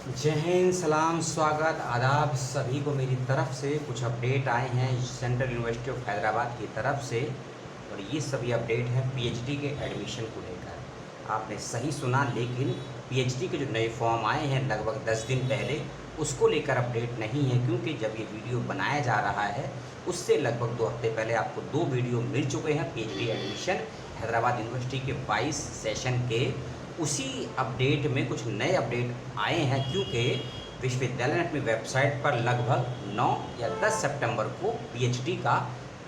जय हिंद, सलाम, स्वागत, आदाब सभी को मेरी तरफ से। कुछ अपडेट आए हैं सेंट्रल यूनिवर्सिटी ऑफ हैदराबाद की तरफ से और ये सभी अपडेट हैं पीएचडी के एडमिशन को लेकर। आपने सही सुना, लेकिन पीएचडी के जो नए फॉर्म आए हैं लगभग 10 दिन पहले, उसको लेकर अपडेट नहीं है, क्योंकि जब ये वीडियो बनाया जा रहा है उससे लगभग 2 हफ्ते पहले आपको 2 वीडियो मिल चुके हैं पीएचडी एडमिशन हैदराबाद यूनिवर्सिटी के 22 सेशन के। उसी अपडेट में कुछ नए अपडेट आए हैं, क्योंकि विश्वविद्यालय ने अपनी वेबसाइट पर लगभग 9 या 10 सितंबर को पीएचडी का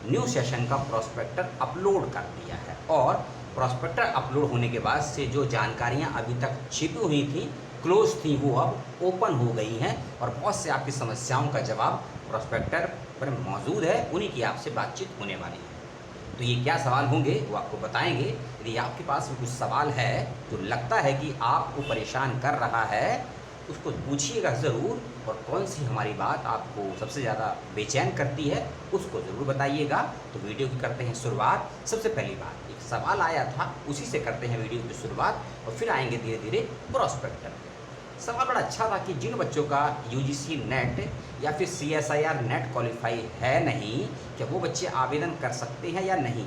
न्यू सेशन का प्रोस्पेक्टर अपलोड कर दिया है। और प्रोस्पेक्टर अपलोड होने के बाद से जो जानकारियां अभी तक छिपी हुई थी, क्लोज थी, वो अब ओपन हो गई हैं और बहुत से आपकी समस्याओं का जवाब प्रोस्पेक्टर पर मौजूद है। उन्हीं की आपसे बातचीत होने वाली है। तो ये क्या सवाल होंगे वो आपको बताएंगे। यदि आपके पास भी कुछ सवाल है जो लगता है कि आपको परेशान कर रहा है, उसको पूछिएगा ज़रूर, और कौन सी हमारी बात आपको सबसे ज़्यादा बेचैन करती है उसको ज़रूर बताइएगा। तो वीडियो की करते हैं शुरुआत। सबसे पहली बात, एक सवाल आया था, उसी से करते हैं वीडियो की शुरुआत और फिर आएंगे धीरे धीरे प्रोस्पेक्टर पे। सवाल बड़ा अच्छा था कि जिन बच्चों का यूजीसी नेट या फिर सीएसआईआर नेट क्वालिफाई है नहीं, क्या वो बच्चे आवेदन कर सकते हैं या नहीं।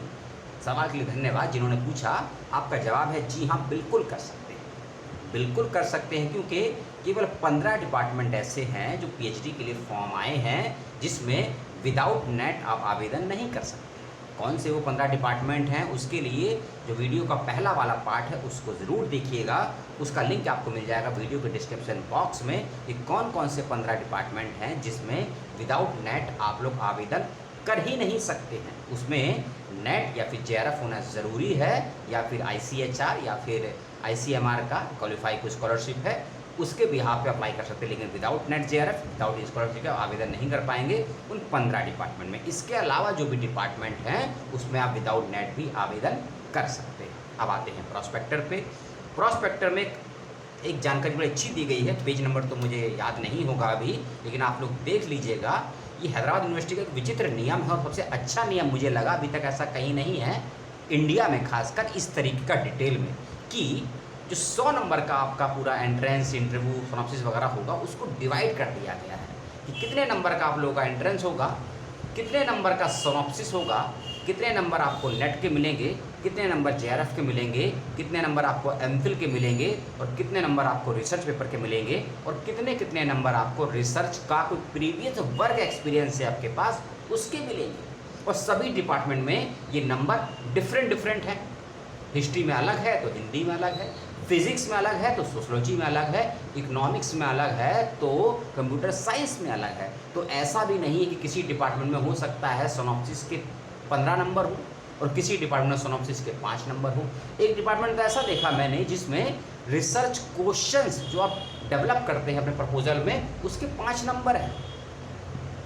सवाल के लिए धन्यवाद जिन्होंने पूछा। आपका जवाब है जी हाँ, बिल्कुल कर सकते हैं, बिल्कुल कर सकते हैं, क्योंकि केवल 15 डिपार्टमेंट ऐसे हैं जो पीएचडी के लिए फॉर्म आए हैं जिसमें विदाउट नेट आप आवेदन नहीं कर सकते। कौन से वो 15 डिपार्टमेंट हैं, उसके लिए जो वीडियो का पहला वाला पार्ट है उसको ज़रूर देखिएगा। उसका लिंक आपको मिल जाएगा वीडियो के डिस्क्रिप्शन बॉक्स में कि कौन कौन से 15 डिपार्टमेंट हैं जिसमें विदाउट नेट आप लोग आवेदन कर ही नहीं सकते हैं। उसमें नेट या फिर जेआरएफ होना ज़रूरी है, या फिर आईसीएचआर या फिर आईसीएमआर का क्वालिफाई कोई स्कॉलरशिप है, उसके भी यहाँ पे अप्लाई कर सकते हैं। लेकिन without net JRF, without scholarship का आवेदन नहीं कर पाएंगे उन 15 डिपार्टमेंट में। इसके अलावा जो भी डिपार्टमेंट हैं उसमें आप विदाउट नेट भी आवेदन कर सकते हैं। अब आते हैं प्रोस्पेक्टर पे। प्रोस्पेक्टर में एक जानकारी बड़ी अच्छी दी गई है, पेज नंबर तो मुझे याद नहीं होगा अभी, लेकिन आप लोग देख लीजिएगा। ये हैदराबाद यूनिवर्सिटी का एक विचित्र नियम है और सबसे अच्छा नियम मुझे लगा, अभी तक ऐसा कहीं नहीं है इंडिया में, खासकर इस तरीके का डिटेल में, कि जो 100 नंबर का आपका पूरा एंट्रेंस, इंटरव्यू, सिनॉप्सिस वगैरह होगा, उसको डिवाइड कर दिया गया है कि कितने नंबर का आप लोगों का एंट्रेंस होगा, कितने नंबर का सिनॉप्सिस होगा, कितने नंबर आपको नेट के मिलेंगे, कितने नंबर जेआरएफ के मिलेंगे, कितने नंबर आपको एमफिल के मिलेंगे, और कितने नंबर आपको रिसर्च पेपर के मिलेंगे, और कितने कितने नंबर आपको रिसर्च का कोई प्रीवियस वर्क एक्सपीरियंस है आपके पास उसके मिलेंगे। और सभी डिपार्टमेंट में ये नंबर डिफरेंट हैं। हिस्ट्री में अलग है तो हिंदी में अलग है, फिजिक्स में अलग है तो सोशोलॉजी में अलग है, इकोनॉमिक्स में अलग है तो कंप्यूटर साइंस में अलग है। तो ऐसा भी नहीं है कि किसी डिपार्टमेंट में हो सकता है सिनॉप्सिस के 15 नंबर हो और किसी डिपार्टमेंट में सिनॉप्सिस के 5 नंबर हो। एक डिपार्टमेंट का ऐसा देखा मैंने जिसमें रिसर्च क्वेश्चंस जो आप डेवलप करते हैं अपने प्रपोजल में, उसके 5 नंबर हैं।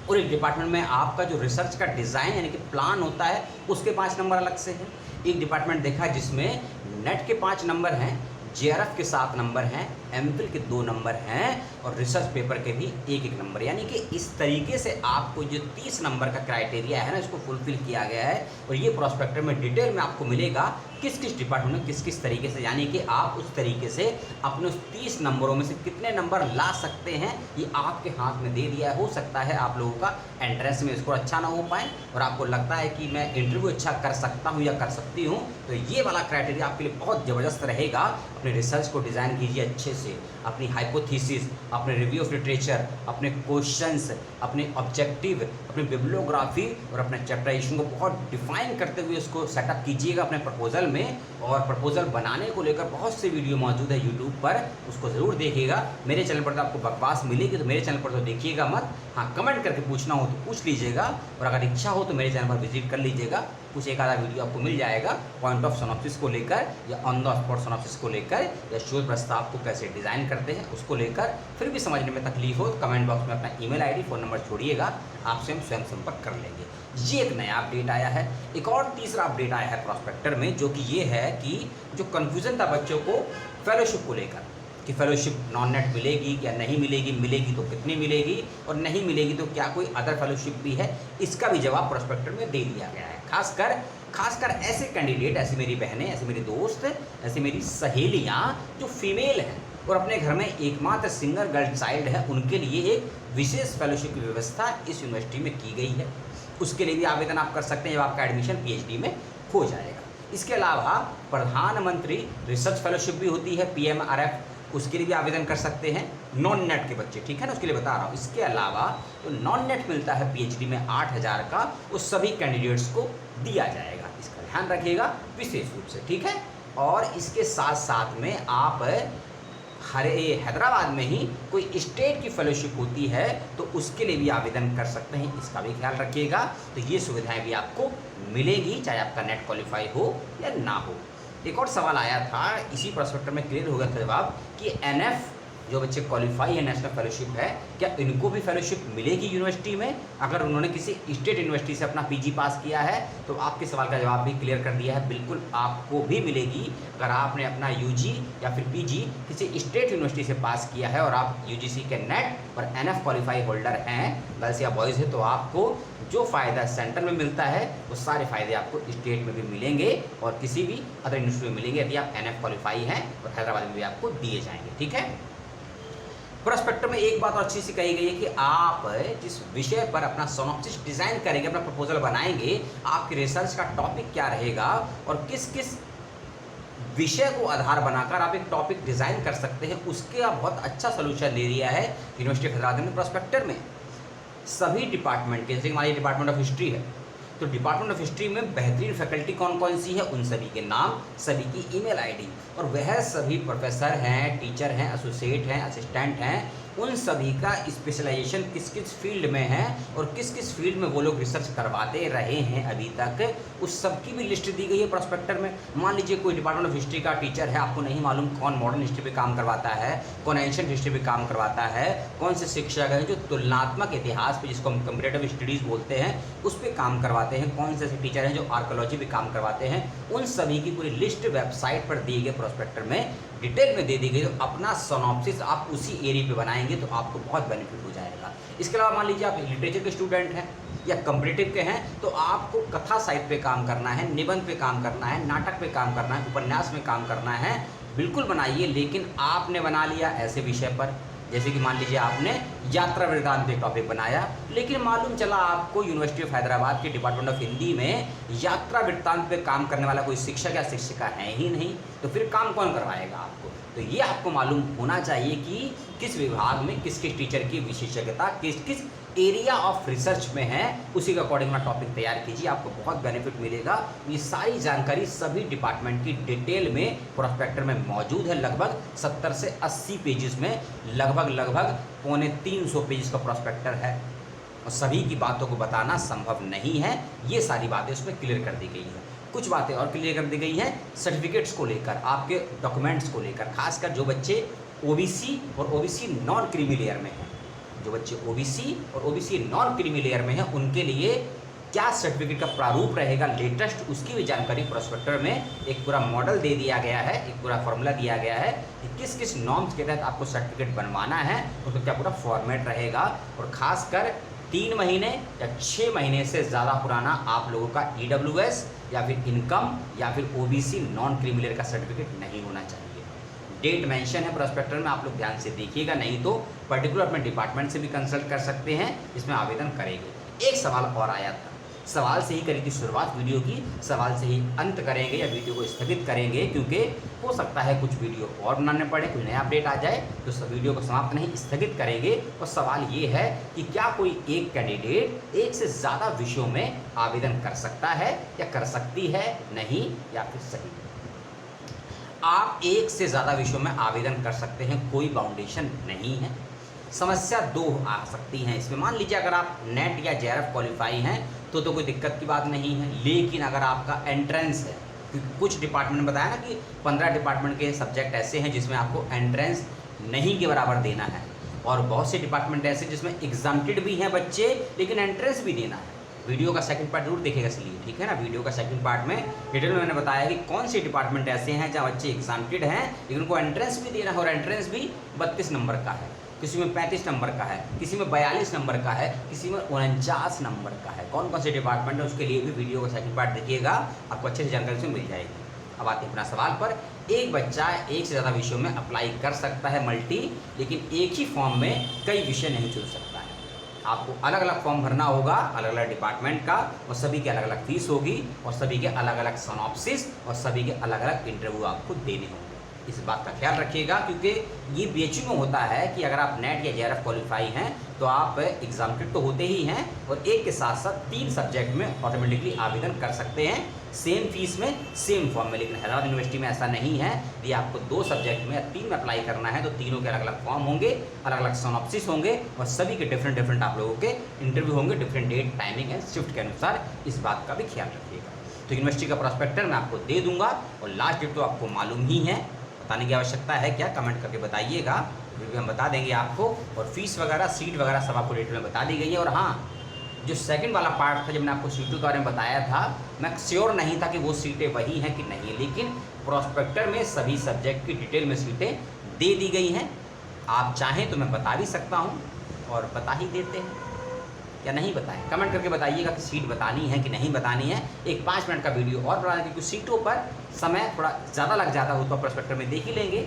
और एक डिपार्टमेंट में आपका जो रिसर्च का डिज़ाइन यानी कि प्लान होता है उसके 5 नंबर अलग से हैं। एक डिपार्टमेंट देखा जिसमें नेट के 5 नंबर हैं, जेआरएफ के 7 नंबर हैं, एमफिल के 2 नंबर हैं और रिसर्च पेपर के भी 1-1 नंबर। यानी कि इस तरीके से आपको जो 30 नंबर का क्राइटेरिया है ना, इसको फुलफिल किया गया है। और ये प्रोस्पेक्टर में डिटेल में आपको मिलेगा किस किस डिपार्टमेंट में किस किस तरीके से, यानी कि आप उस तरीके से अपने उस 30 नंबरों में से कितने नंबर ला सकते हैं, ये आपके हाथ में दे दिया है। हो सकता है आप लोगों का एंट्रेंस में स्कोर अच्छा ना हो पाए और आपको लगता है कि मैं इंटरव्यू अच्छा कर सकता हूँ या कर सकती हूँ, तो ये वाला क्राइटेरिया आपके लिए बहुत ज़बरदस्त रहेगा। अपने रिसर्च को डिज़ाइन कीजिए अच्छे से, अपनी हाइपोथेसिस, अपने रिव्यू ऑफ लिटरेचर, अपने क्वेश्चंस, अपने ऑब्जेक्टिव, अपनी बिब्लियोग्राफी और अपने चैप्टराइजेशन को बहुत डिफाइन करते हुए उसको सेटअप कीजिएगा अपने प्रपोजल में। और प्रपोजल बनाने को लेकर बहुत से वीडियो मौजूद है यूट्यूब पर, उसको ज़रूर देखिएगा। मेरे चैनल पर तो आपको बकवास मिलेगी, तो मेरे चैनल पर तो देखिएगा मत। हाँ, कमेंट करके पूछना हो तो पूछ लीजिएगा, और अगर इच्छा हो तो मेरे चैनल पर विजिट कर लीजिएगा। कुछ एक आधा वीडियो आपको मिल जाएगा पॉइंट ऑफ सिनॉप्सिस को लेकर, या ऑन द स्पॉट सिनॉप्सिस को लेकर, या शोध प्रस्ताव को कैसे डिज़ाइन करते हैं उसको लेकर। फिर भी समझने में तकलीफ हो तो कमेंट बॉक्स में अपना ईमेल आईडी, फ़ोन नंबर छोड़िएगा, आपसे हम स्वयं संपर्क कर लेंगे। ये एक नया अपडेट आया है। एक और तीसरा अपडेट आया है प्रोस्पेक्टर में, जो कि ये है कि जो कन्फ्यूज़न था बच्चों को फेलोशिप को लेकर, कि फेलोशिप नॉन नेट मिलेगी या नहीं मिलेगी, मिलेगी तो कितनी मिलेगी, और नहीं मिलेगी तो क्या कोई अदर फेलोशिप भी है, इसका भी जवाब प्रोस्पेक्टर में दे दिया गया है। खासकर ऐसे कैंडिडेट, ऐसी मेरी बहनें, ऐसे मेरे दोस्त, ऐसी मेरी सहेलियाँ जो फीमेल हैं, और अपने घर में एकमात्र सिंगल गर्ल चाइल्ड है, उनके लिए एक विशेष फेलोशिप की व्यवस्था इस यूनिवर्सिटी में की गई है। उसके लिए भी आवेदन आप कर सकते हैं जब आपका एडमिशन पीएचडी में हो जाएगा। इसके अलावा प्रधानमंत्री रिसर्च फेलोशिप भी होती है, PMRF, उसके लिए भी आवेदन कर सकते हैं नॉन नेट के बच्चे, ठीक है ना, उसके लिए बता रहा हूँ। इसके अलावा तो नॉन नेट मिलता है पीएचडी में 8,000 का, उस सभी कैंडिडेट्स को दिया जाएगा, इसका ध्यान रखिएगा विशेष रूप से, ठीक है। और इसके साथ साथ में आप हैदराबाद में ही कोई स्टेट की फेलोशिप होती है तो उसके लिए भी आवेदन कर सकते हैं, इसका भी ख्याल रखिएगा। तो ये सुविधाएं भी आपको मिलेगी चाहे आपका नेट क्वालिफाई हो या ना हो। एक और सवाल आया था, इसी प्रोस्पेक्टर में क्लियर हो गया था जवाब कि NF जो बच्चे क्वालिफाई है नेशनल फेलोशिप है, क्या इनको भी फेलोशिप मिलेगी यूनिवर्सिटी में अगर उन्होंने किसी स्टेट यूनिवर्सिटी से अपना PG पास किया है? तो आपके सवाल का जवाब भी क्लियर कर दिया है, बिल्कुल आपको भी मिलेगी। अगर आपने अपना UG या फिर PG किसी स्टेट यूनिवर्सिटी से पास किया है और आप UGC के नेट और NF क्वालिफाई होल्डर हैं, गर्ल्स या बॉयज़ है, तो आपको जो फ़ायदा सेंटर में मिलता है वो सारे फ़ायदे आपको स्टेट में भी मिलेंगे और किसी भी अदर यूनिवर्सिटी में मिलेंगे यदि आप NF क्वालिफाई हैं, और हैदराबाद में भी आपको दिए जाएंगे, ठीक है। प्रोस्पेक्टर में एक बात और अच्छी सी कही गई है कि आप जिस विषय पर अपना सिनॉप्सिस डिजाइन करेंगे, अपना प्रपोजल बनाएंगे, आपके रिसर्च का टॉपिक क्या रहेगा और किस किस विषय को आधार बनाकर आप एक टॉपिक डिजाइन कर सकते हैं, उसके आप बहुत अच्छा सोल्यूशन दे दिया है यूनिवर्सिटी ऑफ हैदराबाद ने प्रोस्पेक्टर में। सभी डिपार्टमेंट के, जैसे हमारी डिपार्टमेंट ऑफ हिस्ट्री है, तो डिपार्टमेंट ऑफ हिस्ट्री में बेहतरीन फैकल्टी कौन कौन सी है, उन सभी के नाम, सभी की ईमेल आईडी, और वह सभी प्रोफेसर हैं, टीचर हैं, एसोसिएट हैं, असिस्टेंट हैं, उन सभी का स्पेशलाइजेशन किस किस फील्ड में है और किस किस फील्ड में वो लोग रिसर्च करवाते रहे हैं अभी तक, उस सब की भी लिस्ट दी गई है प्रोस्पेक्टर में। मान लीजिए कोई डिपार्टमेंट ऑफ हिस्ट्री का टीचर है, आपको नहीं मालूम कौन मॉडर्न हिस्ट्री पे काम करवाता है, कौन एंशिएंट हिस्ट्री पे काम करवाता है, कौन से शिक्षक हैं जो तुलनात्मक इतिहास पे, जिसको हम कंपैरेटिव स्टडीज़ बोलते हैं, उस पर काम करवाते हैं, कौन से टीचर हैं जो आर्कोलॉजी पे काम करवाते हैं, उन सभी की पूरी लिस्ट वेबसाइट पर दिए गए प्रोस्पेक्टर में डिटेल में दे दी गई। तो अपना सिनॉप्सिस आप उसी एरिया पे बनाएंगे तो आपको बहुत बेनिफिट हो जाएगा। इसके अलावा मान लीजिए आप लिटरेचर के स्टूडेंट हैं या कंपैरेटिव के हैं, तो आपको कथा साहित्य पे काम करना है, निबंध पे काम करना है, नाटक पे काम करना है, उपन्यास में काम करना है, बिल्कुल बनाइए। लेकिन आपने बना लिया ऐसे विषय पर, जैसे कि मान लीजिए आपने यात्रा वृत्तांत पे टॉपिक बनाया, लेकिन मालूम चला आपको यूनिवर्सिटी ऑफ हैदराबाद के डिपार्टमेंट ऑफ हिंदी में यात्रा वृत्तांत पे काम करने वाला कोई शिक्षक या शिक्षिका है ही नहीं, तो फिर काम कौन करवाएगा आपको? तो ये आपको मालूम होना चाहिए कि किस विभाग में किस किस टीचर की विशेषज्ञता किस किस एरिया ऑफ रिसर्च में है, उसी के अकॉर्डिंग में टॉपिक तैयार कीजिए, आपको बहुत बेनिफिट मिलेगा। ये सारी जानकारी सभी डिपार्टमेंट की डिटेल में प्रोस्पेक्टर में मौजूद है। लगभग 70 से 80 पेजेस में लगभग 350 पेजेस का प्रोस्पेक्टर है और सभी की बातों को बताना संभव नहीं है। ये सारी बातें उसमें क्लियर कर दी गई है। कुछ बातें और क्लियर कर दी गई हैं सर्टिफिकेट्स को लेकर, आपके डॉक्यूमेंट्स को लेकर, खासकर जो बच्चे OBC और OBC नॉन क्रीमी लेयर में हैं, जो बच्चे OBC और OBC नॉन क्रीमी लेयर में हैं, उनके लिए क्या सर्टिफिकेट का प्रारूप रहेगा लेटेस्ट, उसकी भी जानकारी प्रोस्पेक्टर में एक पूरा मॉडल दे दिया गया है, एक पूरा फॉर्मूला दिया गया है कि किस किस नॉर्म्स के तहत आपको सर्टिफिकेट बनवाना है, उसका क्या पूरा फॉर्मेट रहेगा। और खासकर 3 महीने या 6 महीने से ज़्यादा पुराना आप लोगों का EWS या फिर इनकम या फिर OBC नॉन क्रीमी लेयर का सर्टिफिकेट नहीं होना चाहिए। डेट मेंशन है प्रोस्पेक्टर में, आप लोग ध्यान से देखिएगा, नहीं तो पर्टिकुलर अपने डिपार्टमेंट से भी कंसल्ट कर सकते हैं, इसमें आवेदन करेंगे। एक सवाल और आया था, सवाल से ही करी थी शुरुआत वीडियो की, सवाल से ही अंत करेंगे या वीडियो को स्थगित करेंगे, क्योंकि हो सकता है कुछ वीडियो और बनाने पड़े, कोई नया अपडेट आ जाए, तो सब वीडियो को समाप्त नहीं स्थगित करेंगे। और सवाल ये है कि क्या कोई एक कैंडिडेट एक से ज़्यादा विषयों में आवेदन कर सकता है या कर सकती है, नहीं या फिर सही? आप एक से ज़्यादा विषयों में आवेदन कर सकते हैं, कोई बाउंडेशन नहीं है। समस्या 2 आ सकती हैं इसमें। मान लीजिए अगर आप नेट या JRF क्वालिफाई हैं तो कोई दिक्कत की बात नहीं है, लेकिन अगर आपका एंट्रेंस है, क्योंकि कुछ डिपार्टमेंट ने बताया ना कि 15 डिपार्टमेंट के सब्जेक्ट ऐसे हैं जिसमें आपको एंट्रेंस नहीं के बराबर देना है, और बहुत से डिपार्टमेंट ऐसे जिसमें एग्जाम्प्टेड भी हैं बच्चे लेकिन एंट्रेंस भी देना है। वीडियो का सेकंड पार्ट जरूर देखेगा इसलिए, ठीक है ना। वीडियो का सेकंड पार्ट में डिटेल में मैंने बताया कि कौन से डिपार्टमेंट ऐसे हैं जहाँ बच्चे एग्जाम्प्टेड हैं लेकिन उनको एंट्रेंस भी देना है, और एंट्रेंस भी 32 नंबर का है, किसी में 35 नंबर का है, किसी में 42 नंबर का है, किसी में 49 नंबर का है। कौन कौन से डिपार्टमेंट है उसके लिए भी वीडियो का सेकंड पार्ट देखिएगा, आपको अच्छे से जानकारी से मिल जाएगी। अब आते हैं अपना सवाल पर। एक बच्चा एक से ज़्यादा विषयों में अप्लाई कर सकता है मल्टी, लेकिन एक ही फॉर्म में कई विषय नहीं चुन सकता है। आपको अलग अलग फॉर्म भरना होगा अलग अलग डिपार्टमेंट का, और सभी की अलग अलग फीस होगी, और सभी के अलग अलग सिनॉप्सिस और सभी के अलग अलग इंटरव्यू आपको देने होंगे। इस बात का ख्याल रखिएगा, क्योंकि ये बीएचयू में होता है कि अगर आप नेट या जेआरएफ क्वालिफाई हैं तो आप एग्जामिनेड तो होते ही हैं, और एक के साथ साथ 3 सब्जेक्ट में ऑटोमेटिकली आवेदन कर सकते हैं, सेम फीस में सेम फॉर्म में। लेकिन हैदराबाद यूनिवर्सिटी में ऐसा नहीं है। यदि आपको 2 सब्जेक्ट में या 3 में अप्लाई करना है तो तीनों के अलग अलग फॉर्म होंगे, अलग अलग सिनॉप्सिस होंगे, और सभी के डिफरेंट आप लोगों के इंटरव्यू होंगे, different date, timing and shift के अनुसार। इस बात का भी ख्याल रखिएगा। तो यूनिवर्सिटी का प्रॉस्पेक्टर मैं आपको दे दूंगा, और लास्ट डेट तो आपको मालूम ही है, बताने की आवश्यकता है क्या, कमेंट करके बताइएगा, फिर भी हम बता देंगे आपको। और फीस वगैरह, सीट वगैरह सब आपको डिटेल में बता दी गई है। और हाँ, जो सेकंड वाला पार्ट था, जब मैंने आपको सीटों के बारे में बताया था, मैं श्योर नहीं था कि वो सीटें वही हैं कि नहीं, लेकिन प्रॉस्पेक्टर में सभी सब्जेक्ट की डिटेल में सीटें दे दी गई हैं। आप चाहें तो मैं बता भी सकता हूँ, और बता ही देते हैं, या नहीं बताएं, कमेंट करके बताइएगा कि सीट बतानी है कि नहीं बतानी है। एक 5 मिनट का वीडियो और बना देंगे, क्योंकि सीटों पर समय थोड़ा ज़्यादा लग जाता हो तो प्रॉस्पेक्टर में देख ही लेंगे।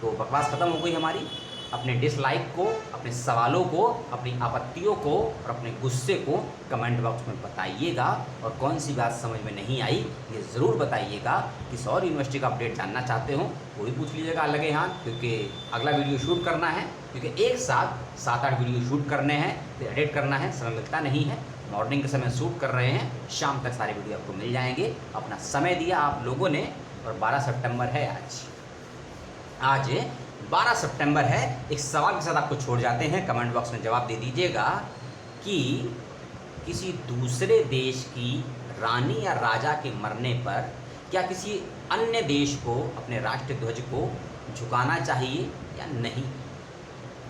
तो बकवास खत्म हो गई हमारी। अपने डिसलाइक को, अपने सवालों को, अपनी आपत्तियों को और अपने गुस्से को कमेंट बॉक्स में बताइएगा, और कौन सी बात समझ में नहीं आई ये ज़रूर बताइएगा। किसी और यूनिवर्सिटी का अपडेट जानना चाहते हो वो भी पूछ लीजिएगा अलग हाथ, क्योंकि अगला वीडियो शूट करना है, क्योंकि एक साथ 7-8 वीडियो शूट करने हैं, तो एडिट करना है, समय मिलता नहीं है। मॉर्निंग के समय शूट कर रहे हैं, शाम तक सारे वीडियो आपको मिल जाएंगे। अपना समय दिया आप लोगों ने, और 12 सितंबर है आज 12 सितंबर है। एक सवाल के साथ आपको छोड़ जाते हैं, कमेंट बॉक्स में जवाब दे दीजिएगा कि किसी दूसरे देश की रानी या राजा के मरने पर क्या किसी अन्य देश को अपने राष्ट्रीय ध्वज को झुकाना चाहिए या नहीं।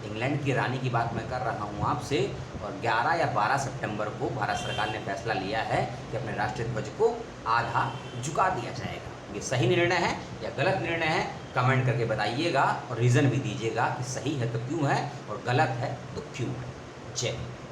इंग्लैंड की रानी की बात मैं कर रहा हूँ आपसे, और 11 या 12 सितंबर को भारत सरकार ने फैसला लिया है कि अपने राष्ट्रीय ध्वज को आधा झुका दिया जाएगा। ये सही निर्णय है या गलत निर्णय है, कमेंट करके बताइएगा, और रीज़न भी दीजिएगा कि सही है तो क्यों है और गलत है तो क्यों है। जय हिंद।